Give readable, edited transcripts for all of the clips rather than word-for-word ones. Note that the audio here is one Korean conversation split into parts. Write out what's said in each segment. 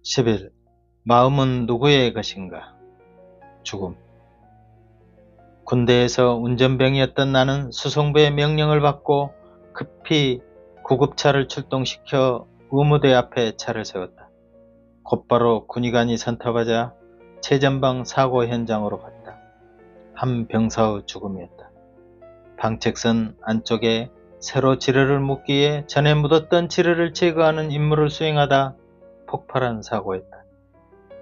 10일. 마음은 누구의 것인가? 죽음. 군대에서 운전병이었던 나는 수송부의 명령을 받고 급히 구급차를 출동시켜 의무대 앞에 차를 세웠다. 곧바로 군의관이 선탑하자 최전방 사고 현장으로 갔다. 한 병사의 죽음이었다. 방책선 안쪽에 새로 지뢰를 묻기에 전에 묻었던 지뢰를 제거하는 임무를 수행하다 폭발한 사고였다.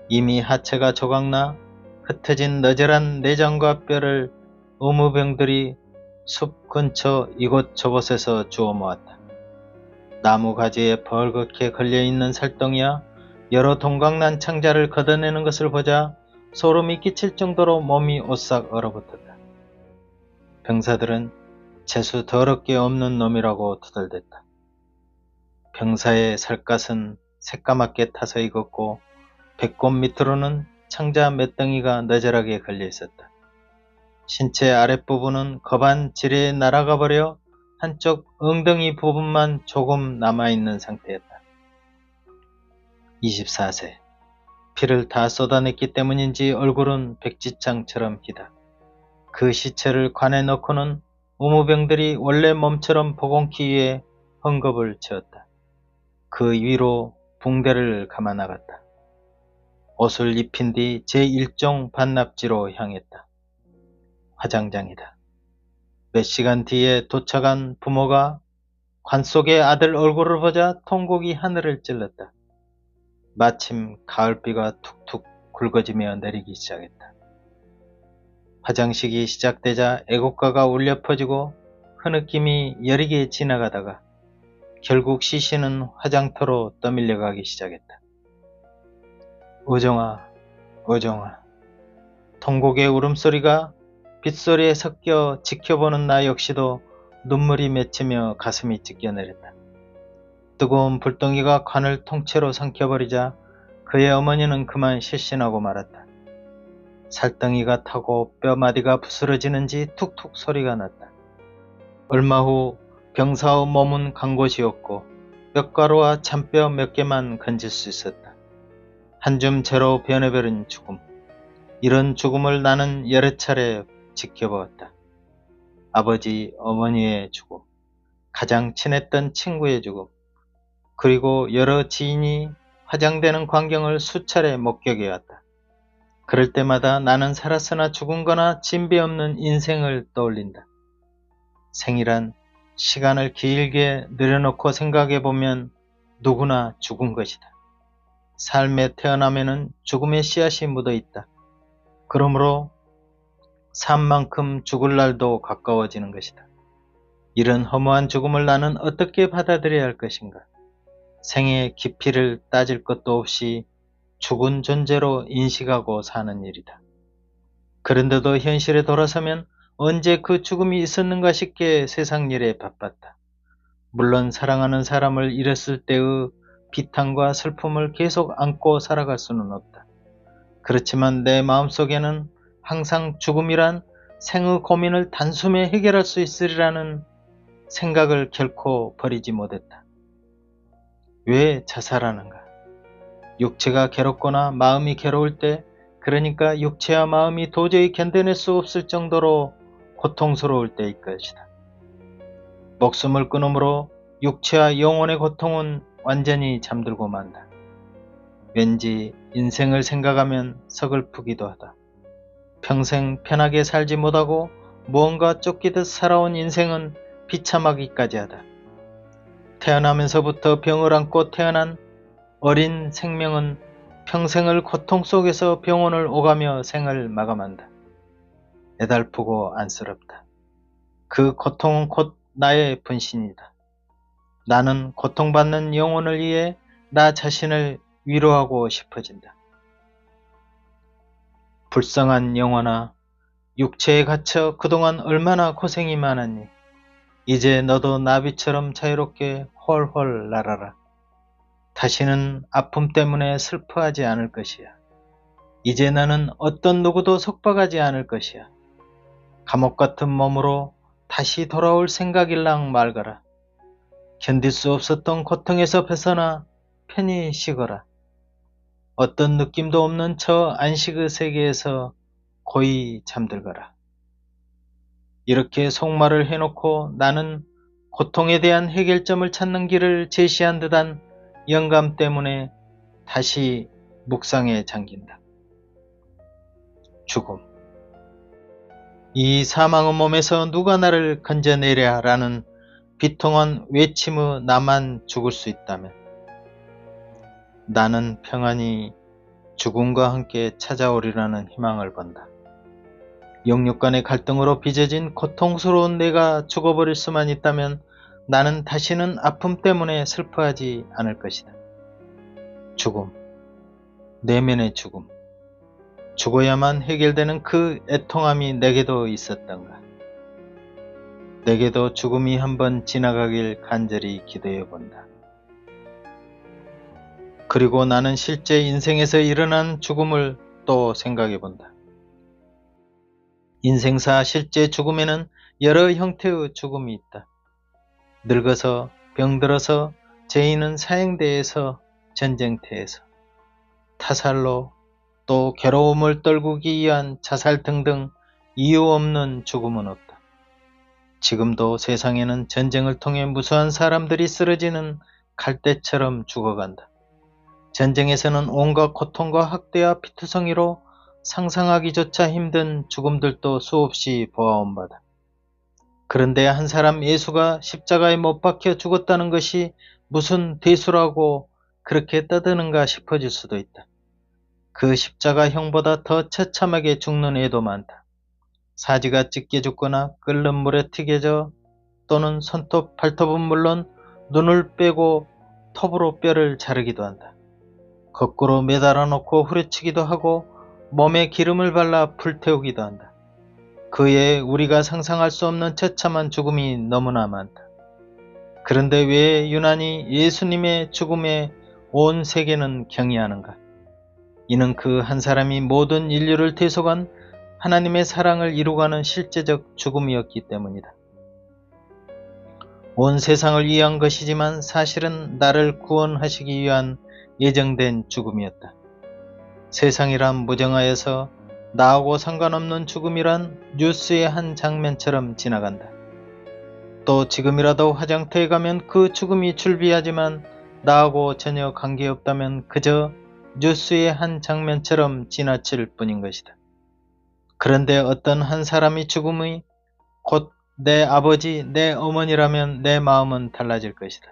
이미 하체가 조각나 흩어진 너절한 내장과 뼈를 의무병들이 숲 근처 이곳저곳에서 주워 모았다. 나무 가지에 벌겋게 걸려있는 살덩이야 여러 동강난 창자를 걷어내는 것을 보자 소름이 끼칠 정도로 몸이 오싹 얼어붙었다. 병사들은 재수 더럽게 없는 놈이라고 투덜댔다. 병사의 살갗은 새까맣게 타서 익었고 배꼽 밑으로는 창자 몇 덩이가 너절하게 걸려 있었다. 신체 아랫부분은 겁안 지뢰에 날아가 버려 한쪽 엉덩이 부분만 조금 남아있는 상태였다. 24세. 피를 다 쏟아냈기 때문인지 얼굴은 백지장처럼 희다. 그 시체를 관에 넣고는 의무병들이 원래 몸처럼 보건키 위에 헝겊을 채웠다. 그 위로 붕대를 감아 나갔다. 옷을 입힌 뒤 제1종 반납지로 향했다. 화장장이다. 몇 시간 뒤에 도착한 부모가 관 속의 아들 얼굴을 보자 통곡이 하늘을 찔렀다. 마침 가을비가 툭툭 굵어지며 내리기 시작했다. 화장식이 시작되자 애국가가 울려 퍼지고 흐느낌이 여리게 지나가다가 결국 시신은 화장터로 떠밀려가기 시작했다. 의정아, 의정아. 통곡의 울음소리가 빗소리에 섞여 지켜보는 나 역시도 눈물이 맺히며 가슴이 찢겨내렸다. 뜨거운 불덩이가 관을 통째로 삼켜버리자 그의 어머니는 그만 실신하고 말았다. 살덩이가 타고 뼈마디가 부스러지는지 툭툭 소리가 났다. 얼마 후 병사의 몸은 간 곳이었고 뼈가루와 잔뼈 몇 개만 건질 수 있었다. 한 줌 재로 변해버린 죽음. 이런 죽음을 나는 여러 차례 지켜보았다. 아버지, 어머니의 죽음, 가장 친했던 친구의 죽음, 그리고 여러 지인이 화장되는 광경을 수차례 목격해왔다. 그럴 때마다 나는 살았으나 죽은 거나 진비 없는 인생을 떠올린다. 생이란 시간을 길게 늘여놓고 생각해보면 누구나 죽은 것이다. 삶에 태어나면은 죽음의 씨앗이 묻어있다. 그러므로 삶만큼 죽을 날도 가까워지는 것이다. 이런 허무한 죽음을 나는 어떻게 받아들여야 할 것인가? 생의 깊이를 따질 것도 없이 죽은 존재로 인식하고 사는 일이다. 그런데도 현실에 돌아서면 언제 그 죽음이 있었는가 싶게 세상 일에 바빴다. 물론 사랑하는 사람을 잃었을 때의 비탄과 슬픔을 계속 안고 살아갈 수는 없다. 그렇지만 내 마음속에는 항상 죽음이란 생의 고민을 단숨에 해결할 수 있으리라는 생각을 결코 버리지 못했다. 왜 자살하는가? 육체가 괴롭거나 마음이 괴로울 때, 그러니까 육체와 마음이 도저히 견뎌낼 수 없을 정도로 고통스러울 때일 것이다. 목숨을 끊음으로 육체와 영혼의 고통은 완전히 잠들고 만다. 왠지 인생을 생각하면 서글프기도 하다. 평생 편하게 살지 못하고 무언가 쫓기듯 살아온 인생은 비참하기까지 하다. 태어나면서부터 병을 안고 태어난 어린 생명은 평생을 고통 속에서 병원을 오가며 생을 마감한다. 애달프고 안쓰럽다. 그 고통은 곧 나의 분신이다. 나는 고통받는 영혼을 위해 나 자신을 위로하고 싶어진다. 불쌍한 영혼아, 육체에 갇혀 그동안 얼마나 고생이 많았니? 이제 너도 나비처럼 자유롭게 홀홀 날아라. 다시는 아픔 때문에 슬퍼하지 않을 것이야. 이제 너는 어떤 누구도 속박하지 않을 것이야. 감옥 같은 몸으로 다시 돌아올 생각일랑 말거라. 견딜 수 없었던 고통에서 벗어나 편히 쉬거라. 어떤 느낌도 없는 저 안식의 세계에서 고이 잠들거라. 이렇게 속말을 해놓고 나는 고통에 대한 해결점을 찾는 길을 제시한 듯한 영감 때문에 다시 묵상에 잠긴다. 죽음. 이 사망의 몸에서 누가 나를 건져내랴 라는 비통한 외침의 나만 죽을 수 있다면 나는 평안히 죽음과 함께 찾아오리라는 희망을 본다. 영육 간의 갈등으로 빚어진 고통스러운 내가 죽어버릴 수만 있다면 나는 다시는 아픔 때문에 슬퍼하지 않을 것이다. 죽음, 내면의 죽음, 죽어야만 해결되는 그 애통함이 내게도 있었던가. 내게도 죽음이 한번 지나가길 간절히 기도해 본다. 그리고 나는 실제 인생에서 일어난 죽음을 또 생각해 본다. 인생사 실제 죽음에는 여러 형태의 죽음이 있다. 늙어서, 병들어서, 죄인은 사형대에서, 전쟁터에서, 타살로, 또 괴로움을 떨구기 위한 자살 등등 이유 없는 죽음은 없다. 지금도 세상에는 전쟁을 통해 무수한 사람들이 쓰러지는 갈대처럼 죽어간다. 전쟁에서는 온갖 고통과 학대와 피투성이로 상상하기조차 힘든 죽음들도 수없이 보아온 바다. 그런데 한 사람 예수가 십자가에 못 박혀 죽었다는 것이 무슨 대수라고 그렇게 떠드는가 싶어질 수도 있다. 그 십자가형보다 더 처참하게 죽는 애도 많다. 사지가 찢겨 죽거나 끓는 물에 튀겨져 또는 손톱, 발톱은 물론 눈을 빼고 톱으로 뼈를 자르기도 한다. 거꾸로 매달아 놓고 후려치기도 하고 몸에 기름을 발라 불태우기도 한다. 그에 우리가 상상할 수 없는 처참한 죽음이 너무나 많다. 그런데 왜 유난히 예수님의 죽음에 온 세계는 경의하는가? 이는 그 한 사람이 모든 인류를 대속한 하나님의 사랑을 이루가는 실제적 죽음이었기 때문이다. 온 세상을 위한 것이지만 사실은 나를 구원하시기 위한 예정된 죽음이었다. 세상이란 무정하여서 나하고 상관없는 죽음이란 뉴스의 한 장면처럼 지나간다. 또 지금이라도 화장터에 가면 그 죽음이 출비하지만 나하고 전혀 관계없다면 그저 뉴스의 한 장면처럼 지나칠 뿐인 것이다. 그런데 어떤 한 사람이 죽음이 곧 내 아버지, 내 어머니라면 내 마음은 달라질 것이다.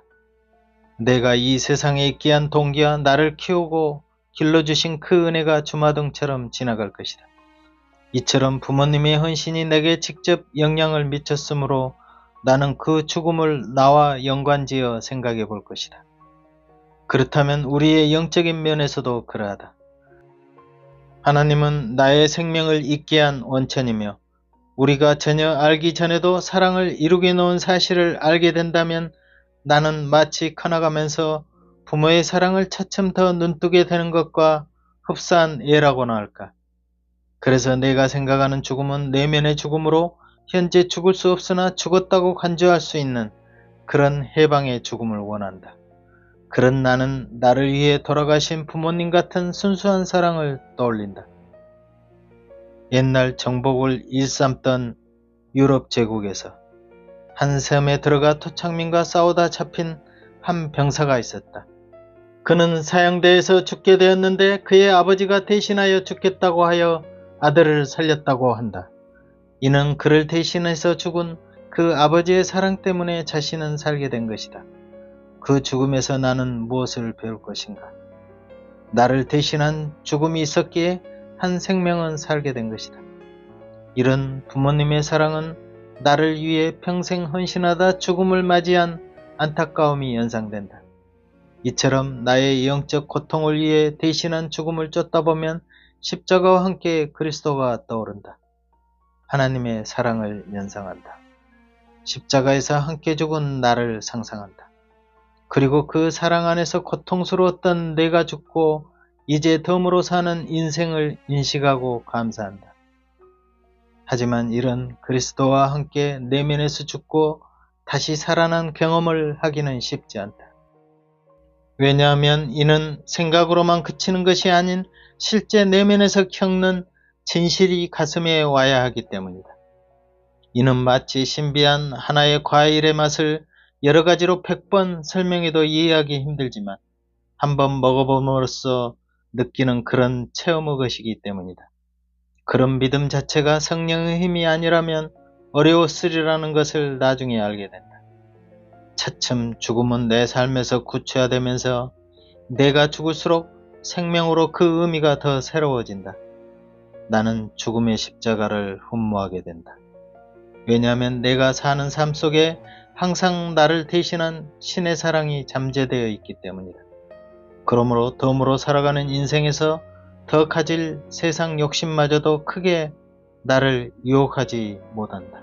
내가 이 세상에 있게 한 동기와 나를 키우고 길러주신 그 은혜가 주마등처럼 지나갈 것이다. 이처럼 부모님의 헌신이 내게 직접 영향을 미쳤으므로 나는 그 죽음을 나와 연관지어 생각해 볼 것이다. 그렇다면 우리의 영적인 면에서도 그러하다. 하나님은 나의 생명을 있게 한 원천이며 우리가 전혀 알기 전에도 사랑을 이루게 놓은 사실을 알게 된다면 나는 마치 커나가면서 부모의 사랑을 차츰 더 눈뜨게 되는 것과 흡사한 예라고나 할까. 그래서 내가 생각하는 죽음은 내면의 죽음으로 현재 죽을 수 없으나 죽었다고 간주할 수 있는 그런 해방의 죽음을 원한다. 그런 나는 나를 위해 돌아가신 부모님 같은 순수한 사랑을 떠올린다. 옛날 정복을 일삼던 유럽 제국에서 한 섬에 들어가 토착민과 싸우다 잡힌 한 병사가 있었다. 그는 사형대에서 죽게 되었는데 그의 아버지가 대신하여 죽겠다고 하여 아들을 살렸다고 한다. 이는 그를 대신해서 죽은 그 아버지의 사랑 때문에 자신은 살게 된 것이다. 그 죽음에서 나는 무엇을 배울 것인가? 나를 대신한 죽음이 있었기에 한 생명은 살게 된 것이다. 이런 부모님의 사랑은 나를 위해 평생 헌신하다 죽음을 맞이한 안타까움이 연상된다. 이처럼 나의 영적 고통을 위해 대신한 죽음을 쫓다 보면 십자가와 함께 그리스도가 떠오른다. 하나님의 사랑을 연상한다. 십자가에서 함께 죽은 나를 상상한다. 그리고 그 사랑 안에서 고통스러웠던 내가 죽고 이제 덤으로 사는 인생을 인식하고 감사한다. 하지만 이런 그리스도와 함께 내면에서 죽고 다시 살아난 경험을 하기는 쉽지 않다. 왜냐하면 이는 생각으로만 그치는 것이 아닌 실제 내면에서 겪는 진실이 가슴에 와야 하기 때문이다. 이는 마치 신비한 하나의 과일의 맛을 여러 가지로 100번 설명해도 이해하기 힘들지만 한번 먹어봄으로써 느끼는 그런 체험의 것이기 때문이다. 그런 믿음 자체가 성령의 힘이 아니라면 어려웠으리라는 것을 나중에 알게 된다. 차츰 죽음은 내 삶에서 구체화되면서 내가 죽을수록 생명으로 그 의미가 더 새로워진다. 나는 죽음의 십자가를 흠모하게 된다. 왜냐하면 내가 사는 삶 속에 항상 나를 대신한 신의 사랑이 잠재되어 있기 때문이다. 그러므로 덤으로 살아가는 인생에서 더 가질 세상 욕심마저도 크게 나를 유혹하지 못한다.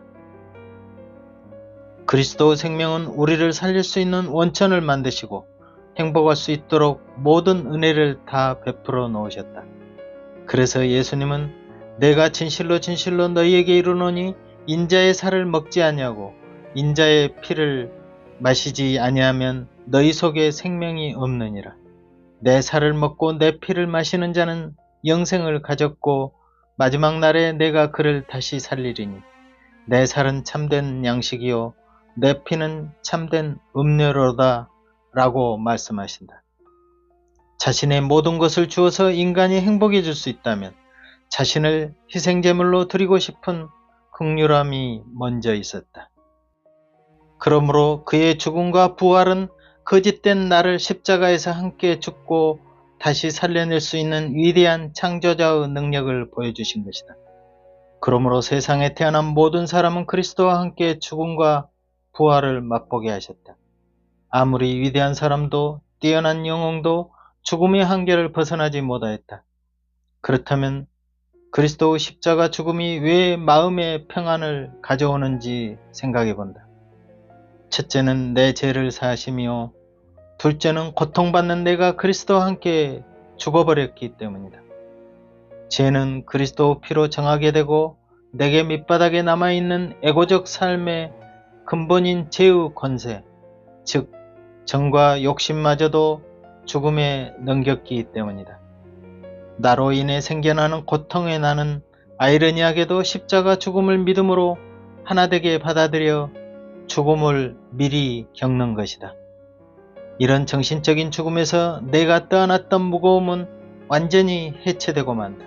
그리스도 생명은 우리를 살릴 수 있는 원천을 만드시고 행복할 수 있도록 모든 은혜를 다 베풀어 놓으셨다. 그래서 예수님은 내가 진실로 진실로 너희에게 이르노니 인자의 살을 먹지 아니하고 인자의 피를 마시지 아니하면 너희 속에 생명이 없느니라. 내 살을 먹고 내 피를 마시는 자는 영생을 가졌고 마지막 날에 내가 그를 다시 살리리니 내 살은 참된 양식이요 내 피는 참된 음료로다 라고 말씀하신다. 자신의 모든 것을 주어서 인간이 행복해질 수 있다면 자신을 희생제물로 드리고 싶은 긍휼함이 먼저 있었다. 그러므로 그의 죽음과 부활은 거짓된 나를 십자가에서 함께 죽고 다시 살려낼 수 있는 위대한 창조자의 능력을 보여주신 것이다. 그러므로 세상에 태어난 모든 사람은 그리스도와 함께 죽음과 부활을 맛보게 하셨다. 아무리 위대한 사람도 뛰어난 영웅도 죽음의 한계를 벗어나지 못하였다. 그렇다면 그리스도의 십자가 죽음이 왜 마음의 평안을 가져오는지 생각해 본다. 첫째는 내 죄를 사하시며 둘째는 고통받는 내가 그리스도와 함께 죽어버렸기 때문이다. 죄는 그리스도 피로 정하게 되고 내게 밑바닥에 남아있는 에고적 삶의 근본인 죄의 권세, 즉 정과 욕심마저도 죽음에 넘겼기 때문이다. 나로 인해 생겨나는 고통에 나는 아이러니하게도 십자가 죽음을 믿음으로 하나되게 받아들여 죽음을 미리 겪는 것이다. 이런 정신적인 죽음에서 내가 떠안았던 무거움은 완전히 해체되고 만다.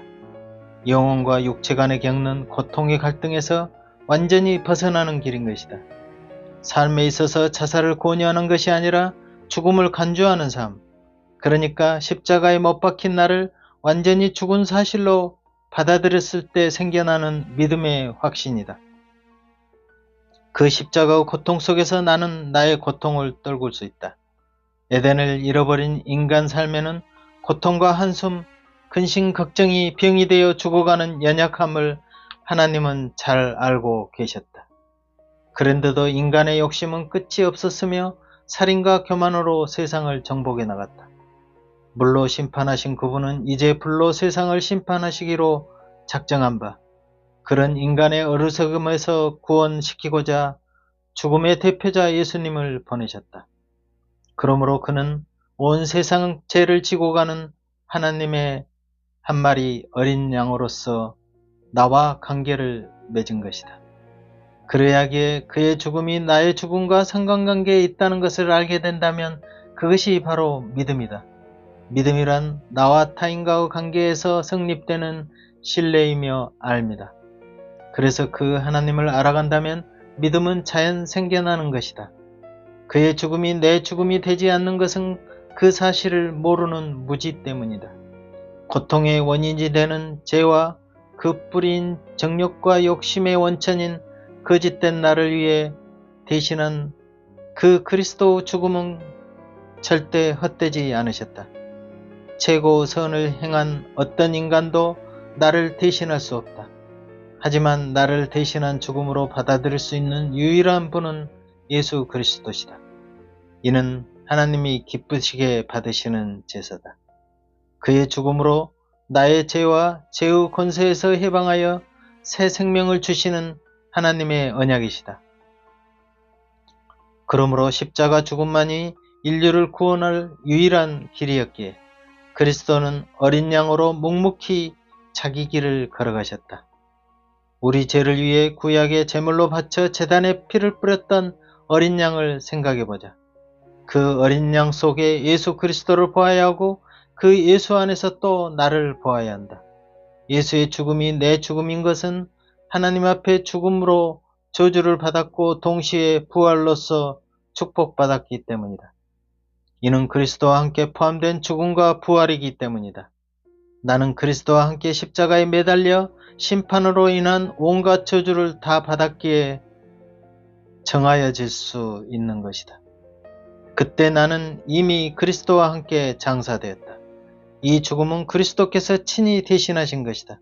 영혼과 육체 간에 겪는 고통의 갈등에서 완전히 벗어나는 길인 것이다. 삶에 있어서 자살을 권유하는 것이 아니라 죽음을 간주하는 삶, 그러니까 십자가에 못 박힌 나를 완전히 죽은 사실로 받아들였을 때 생겨나는 믿음의 확신이다. 그 십자가의 고통 속에서 나는 나의 고통을 떨굴 수 있다. 에덴을 잃어버린 인간 삶에는 고통과 한숨, 근심, 걱정이 병이 되어 죽어가는 연약함을 하나님은 잘 알고 계셨다. 그런데도 인간의 욕심은 끝이 없었으며 살인과 교만으로 세상을 정복해 나갔다. 물로 심판하신 그분은 이제 불로 세상을 심판하시기로 작정한 바 그런 인간의 어리석음에서 구원시키고자 죽음의 대표자 예수님을 보내셨다. 그러므로 그는 온 세상 죄를 지고 가는 하나님의 한 마리 어린 양으로서 나와 관계를 맺은 것이다. 그래야기에 그의 죽음이 나의 죽음과 상관관계에 있다는 것을 알게 된다면 그것이 바로 믿음이다. 믿음이란 나와 타인과의 관계에서 성립되는 신뢰이며 알미다. 그래서 그 하나님을 알아간다면 믿음은 자연 생겨나는 것이다. 그의 죽음이 내 죽음이 되지 않는 것은 그 사실을 모르는 무지 때문이다. 고통의 원인이 되는 죄와 그 뿌리인 정욕과 욕심의 원천인 거짓된 나를 위해 대신한 그 그리스도 죽음은 절대 헛되지 않으셨다. 최고 선을 행한 어떤 인간도 나를 대신할 수 없다. 하지만 나를 대신한 죽음으로 받아들일 수 있는 유일한 분은 예수 그리스도시다. 이는 하나님이 기쁘시게 받으시는 제사다. 그의 죽음으로 나의 죄와 죄의 권세에서 해방하여 새 생명을 주시는 하나님의 언약이시다. 그러므로 십자가 죽음만이 인류를 구원할 유일한 길이었기에 그리스도는 어린 양으로 묵묵히 자기 길을 걸어가셨다. 우리 죄를 위해 구약의 제물로 바쳐 제단에 피를 뿌렸던 어린 양을 생각해보자. 그 어린 양 속에 예수 그리스도를 보아야 하고 그 예수 안에서 또 나를 보아야 한다. 예수의 죽음이 내 죽음인 것은 하나님 앞에 죽음으로 저주를 받았고 동시에 부활로서 축복받았기 때문이다. 이는 그리스도와 함께 포함된 죽음과 부활이기 때문이다. 나는 그리스도와 함께 십자가에 매달려 심판으로 인한 온갖 저주를 다 받았기에 정하여질 수 있는 것이다. 그때 나는 이미 그리스도와 함께 장사되었다. 이 죽음은 그리스도께서 친히 대신하신 것이다.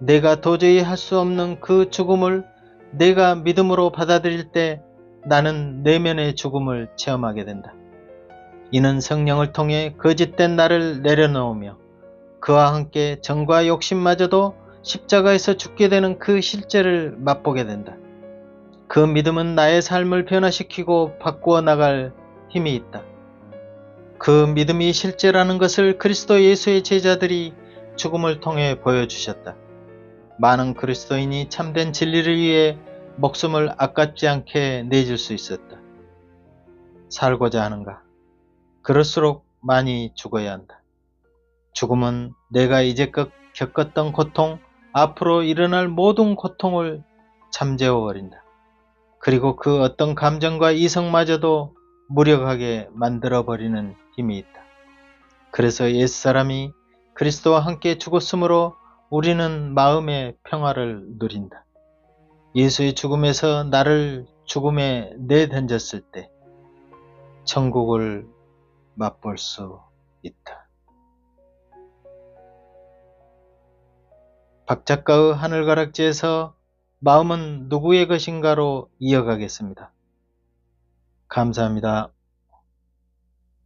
내가 도저히 할 수 없는 그 죽음을 내가 믿음으로 받아들일 때 나는 내면의 죽음을 체험하게 된다. 이는 성령을 통해 거짓된 나를 내려놓으며 그와 함께 정과 욕심마저도 십자가에서 죽게 되는 그 실제를 맛보게 된다. 그 믿음은 나의 삶을 변화시키고 바꾸어 나갈 힘이 있다. 그 믿음이 실제라는 것을 그리스도 예수의 제자들이 죽음을 통해 보여주셨다. 많은 그리스도인이 참된 진리를 위해 목숨을 아깝지 않게 내줄 수 있었다. 살고자 하는가? 그럴수록 많이 죽어야 한다. 죽음은 내가 이제껏 겪었던 고통, 앞으로 일어날 모든 고통을 잠재워버린다. 그리고 그 어떤 감정과 이성마저도 무력하게 만들어버리는 힘이 있다. 그래서 옛사람이 그리스도와 함께 죽었으므로 우리는 마음의 평화를 누린다. 예수의 죽음에서 나를 죽음에 내던졌을 때 천국을 맛볼 수 있다. 박 작가의 하늘가락지에서 마음은 누구의 것인가로 이어가겠습니다. 감사합니다.